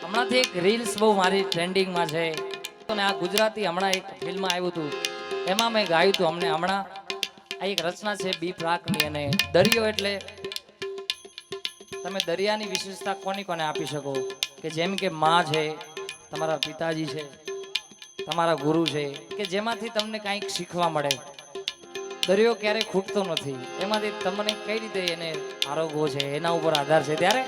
હમણાંથી એક રીલ્સ બહુ મારી ટ્રેન્ડિંગમાં છે અને આ ગુજરાતી હમણાં એક ફિલ્મ આવ્યું હતું એમાં મેં ગાયું હતું અમને હમણાં આ એક રચના છે બી પ્રાકની અને દરિયો એટલે તમે દરિયાની વિશેષતા કોની કોને આપી શકો કે જેમ કે માં છે, તમારા પિતાજી છે, તમારા ગુરુ છે કે જેમાંથી તમને કંઈક શીખવા મળે. દરિયો ક્યારેય ખૂટતો નથી, એમાંથી તમને કઈ રીતે એને આરોગવો છે એના ઉપર આધાર છે. ત્યારે